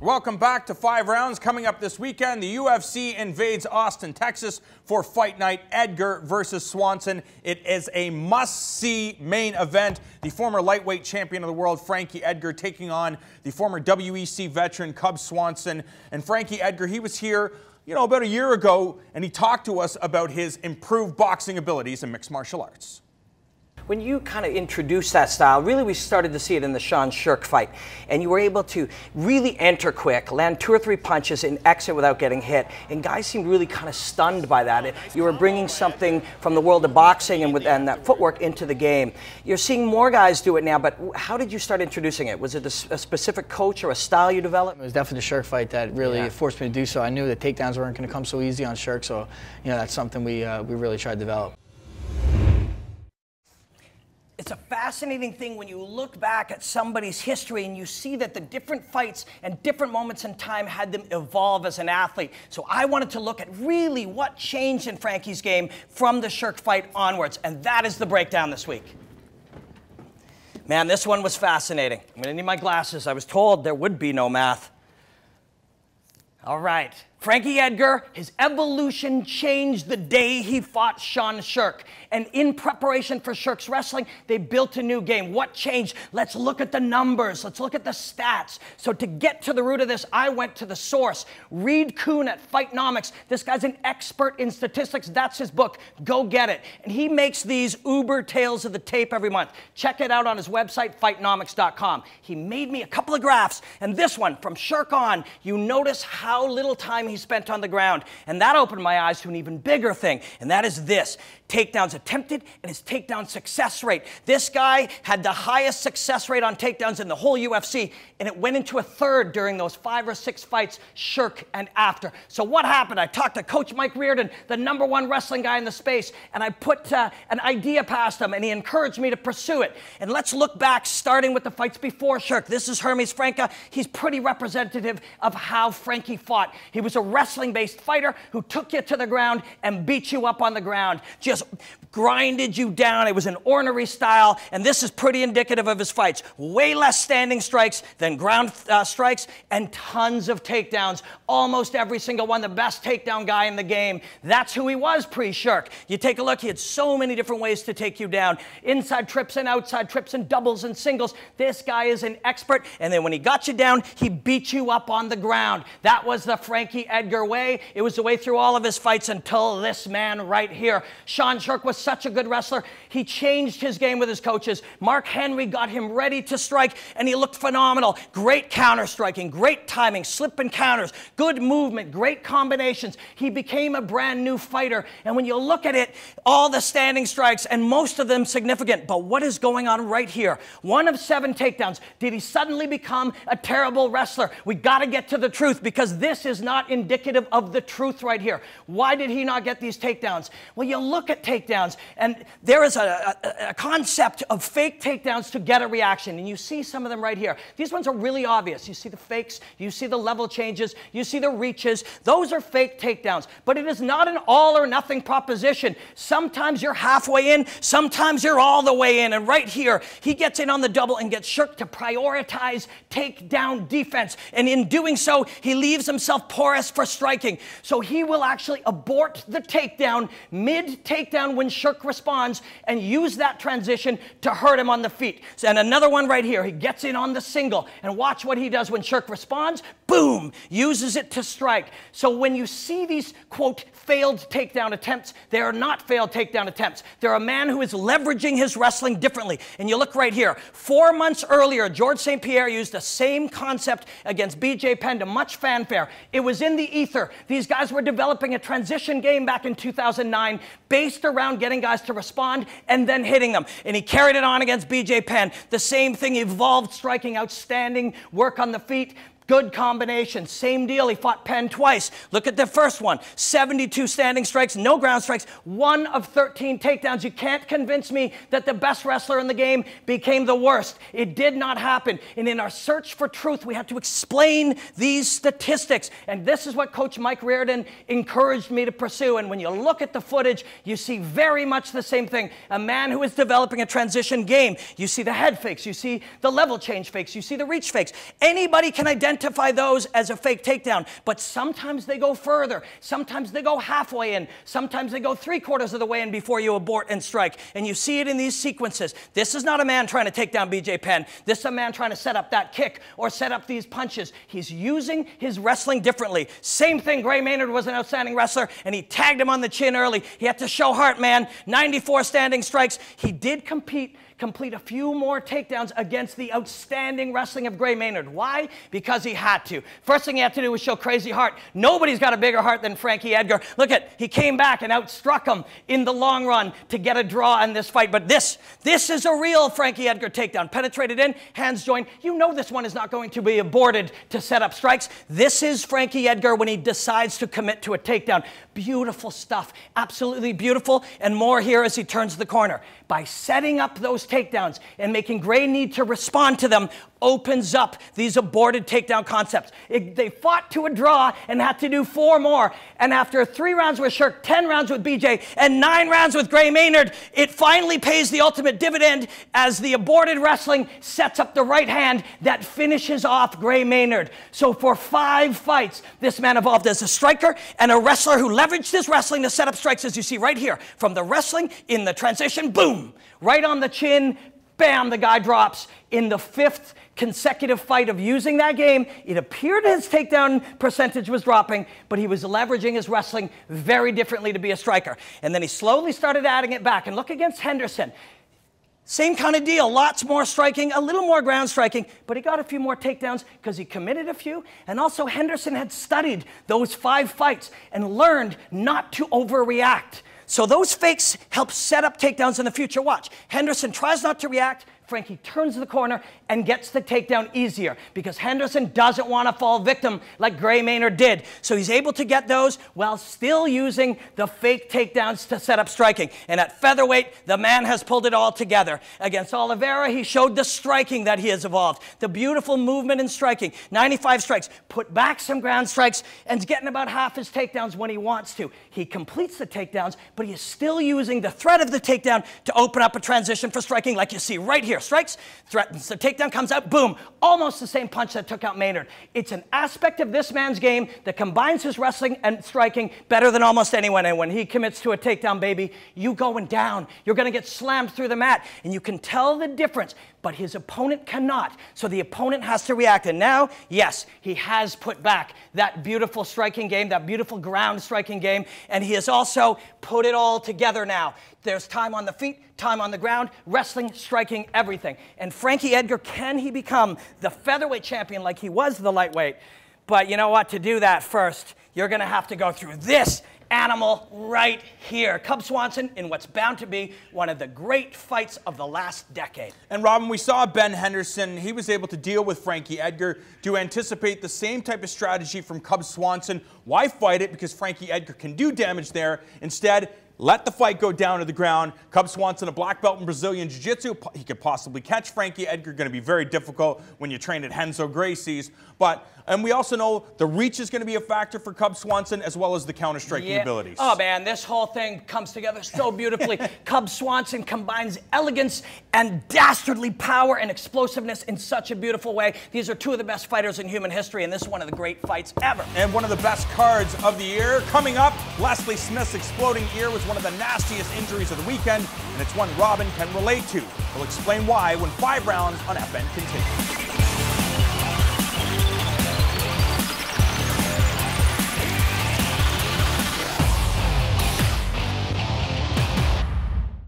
Welcome back to 5 Rounds. Coming up this weekend, the UFC invades Austin, Texas for Fight Night, Edgar versus Swanson. It is a must-see main event. The former lightweight champion of the world, Frankie Edgar, taking on the former WEC veteran, Cub Swanson. And Frankie Edgar, he was here, about a year ago, and he talked to us about his improved boxing abilities in mixed martial arts. When you kind of introduced that style, really we started to see it in the Sean Shirk fight. And you were able to really enter quick, land 2 or 3 punches and exit without getting hit. And guys seemed really kind of stunned by that. You were bringing something from the world of boxing and that footwork into the game. You're seeing more guys do it now, but how did you start introducing it? Was it a specific coach or a style you developed? It was definitely the Shirk fight that really forced me to do so. I knew that takedowns weren't going to come so easy on Shirk, so that's something we really tried to develop. It's a fascinating thing when you look back at somebody's history and you see that the different fights and different moments in time had them evolve as an athlete. So I wanted to look at really what changed in Frankie's game from the Shirk fight onwards, and that is the breakdown this week. Man, this one was fascinating. I'm going to need my glasses. I was told there would be no math. All right. Frankie Edgar, his evolution changed the day he fought Sean Shirk. And in preparation for Shirk's wrestling, they built a new game. What changed? Let's look at the numbers. Let's look at the stats. So to get to the root of this, I went to the source. Reed Kuhn at Fightnomics. This guy's an expert in statistics. That's his book. Go get it. And he makes these uber tales of the tape every month. Check it out on his website, fightnomics.com. He made me a couple of graphs. And this one, from Shirk on, you notice how little time he spent on the ground. And that opened my eyes to an even bigger thing, and that is this: takedowns attempted and his takedown success rate. This guy had the highest success rate on takedowns in the whole UFC, and it went into a third during those 5 or 6 fights, Shirk and after. So what happened? I talked to Coach Mike Reardon, the #1 wrestling guy in the space, and I put an idea past him, and he encouraged me to pursue it. And let's look back, starting with the fights before Shirk. This is Hermes Franca. He's pretty representative of how Frankie fought. He was a wrestling-based fighter who took you to the ground and beat you up on the ground, just grinded you down. It was an ornery style, and this is pretty indicative of his fights. Way less standing strikes than ground strikes, and tons of takedowns. Almost every single one, the best takedown guy in the game. That's who he was pre-Shirk. You take a look, he had so many different ways to take you down. Inside trips and outside trips and doubles and singles. This guy is an expert, and then when he got you down, he beat you up on the ground. That was the Frankie Edgar way. It was the way through all of his fights until this man right here. Sean Shirk was such a good wrestler. He changed his game with his coaches. Mark Henry got him ready to strike, and he looked phenomenal. Great counter striking, great timing, slip and counters, good movement, great combinations. He became a brand new fighter, and when you look at it, all the standing strikes, and most of them significant. But what is going on right here? 1 of 7 takedowns. Did he suddenly become a terrible wrestler? We got to get to the truth, because this is not indicative of the truth right here. Why did he not get these takedowns? Well, you look at takedowns, and there is a concept of fake takedowns to get a reaction, and you see some of them right here. These ones are really obvious. You see the fakes, you see the level changes, you see the reaches. Those are fake takedowns, but it is not an all or nothing proposition. Sometimes you're halfway in, sometimes you're all the way in, and right here, he gets in on the double and gets Shirk to prioritize takedown defense, and in doing so, he leaves himself porous for striking. So he will actually abort the takedown mid-takedown when Shirk responds and use that transition to hurt him on the feet. And another one right here, he gets in on the single, and watch what he does when Shirk responds. Boom! Uses it to strike. So when you see these, quote, failed takedown attempts, they are not failed takedown attempts. They're a man who is leveraging his wrestling differently. And you look right here. 4 months earlier, George St. Pierre used the same concept against BJ Penn to much fanfare. It was in the ether. These guys were developing a transition game back in 2009 based around getting guys to respond and then hitting them. And he carried it on against BJ Penn. The same thing, evolved striking, outstanding work on the feet. Good combination. Same deal. He fought Penn twice. Look at the first one. 72 standing strikes, no ground strikes, 1 of 13 takedowns. You can't convince me that the best wrestler in the game became the worst. It did not happen. And in our search for truth, we have to explain these statistics. And this is what Coach Mike Reardon encouraged me to pursue. And when you look at the footage, you see very much the same thing. A man who is developing a transition game. You see the head fakes. You see the level change fakes. You see the reach fakes. Anybody can identify identify those as a fake takedown. But sometimes they go further. Sometimes they go halfway in. Sometimes they go 3/4 of the way in before you abort and strike. And you see it in these sequences. This is not a man trying to take down BJ Penn. This is a man trying to set up that kick or set up these punches. He's using his wrestling differently. Same thing, Gray Maynard was an outstanding wrestler, and he tagged him on the chin early. He had to show heart, man. 94 standing strikes. He did complete a few more takedowns against the outstanding wrestling of Gray Maynard. Why? Because he had to. First thing he had to do was show crazy heart. Nobody's got a bigger heart than Frankie Edgar. Look at, he came back and outstruck him in the long run to get a draw in this fight. But this is a real Frankie Edgar takedown. Penetrated in, hands joined. You know this one is not going to be aborted to set up strikes. This is Frankie Edgar when he decides to commit to a takedown. Beautiful stuff. Absolutely beautiful. And more here as he turns the corner. By setting up those takedowns and making Gray need to respond to them opens up these aborted takedown concepts. They fought to a draw and had to do 4 more. And after 3 rounds with Shirk, 10 rounds with BJ, and 9 rounds with Gray Maynard, it finally pays the ultimate dividend as the aborted wrestling sets up the right hand that finishes off Gray Maynard. So for 5 fights, this man evolved as a striker and a wrestler who leveraged his wrestling to set up strikes, as you see right here. From the wrestling, in the transition, boom, right on the chin, bam, the guy drops. In the 5th consecutive fight of using that game, it appeared his takedown percentage was dropping, but he was leveraging his wrestling very differently to be a striker. And then he slowly started adding it back. And look against Henderson. Same kind of deal, lots more striking, a little more ground striking, but he got a few more takedowns because he committed a few. And also Henderson had studied those 5 fights and learned not to overreact. So those fakes help set up takedowns in the future. Watch. Henderson tries not to react. Frankie turns the corner and gets the takedown easier because Henderson doesn't want to fall victim like Gray Maynard did. So he's able to get those while still using the fake takedowns to set up striking. And at featherweight, the man has pulled it all together. Against Oliveira, he showed the striking that he has evolved. The beautiful movement in striking. 95 strikes, put back some ground strikes, and is getting about half his takedowns when he wants to. He completes the takedowns, but he is still using the threat of the takedown to open up a transition for striking like you see right here. Strikes, threatens, the takedown comes out, boom, almost the same punch that took out Maynard. It's an aspect of this man's game that combines his wrestling and striking better than almost anyone. And when he commits to a takedown, baby, you going down. You're going to get slammed through the mat. And you can tell the difference, but his opponent cannot. So the opponent has to react. And now, yes, he has put back that beautiful striking game, that beautiful ground striking game. And he has also put it all together now. There's time on the feet, time on the ground, wrestling, striking, everything. And Frankie Edgar, can he become the featherweight champion like he was the lightweight? But you know what? To do that first, you're going to have to go through this animal right here. Cub Swanson in what's bound to be one of the great fights of the last decade. And Robin, we saw Ben Henderson. He was able to deal with Frankie Edgar. Do you anticipate the same type of strategy from Cub Swanson? Why fight it? Because Frankie Edgar can do damage there. Instead, let the fight go down to the ground. Cub Swanson, a black belt in Brazilian Jiu-Jitsu. He could possibly catch Frankie Edgar. Going to be very difficult when you train at Renzo Gracie's. And we also know the reach is going to be a factor for Cub Swanson as well as the counter-striking abilities. Oh, man, this whole thing comes together so beautifully. Cub Swanson combines elegance and dastardly power and explosiveness in such a beautiful way. These are 2 of the best fighters in human history, and this is one of the great fights ever. And one of the best cards of the year. Coming up, Leslie Smith's exploding ear was one of the nastiest injuries of the weekend, and it's one Robin can relate to. We'll explain why when 5 rounds on FN continues.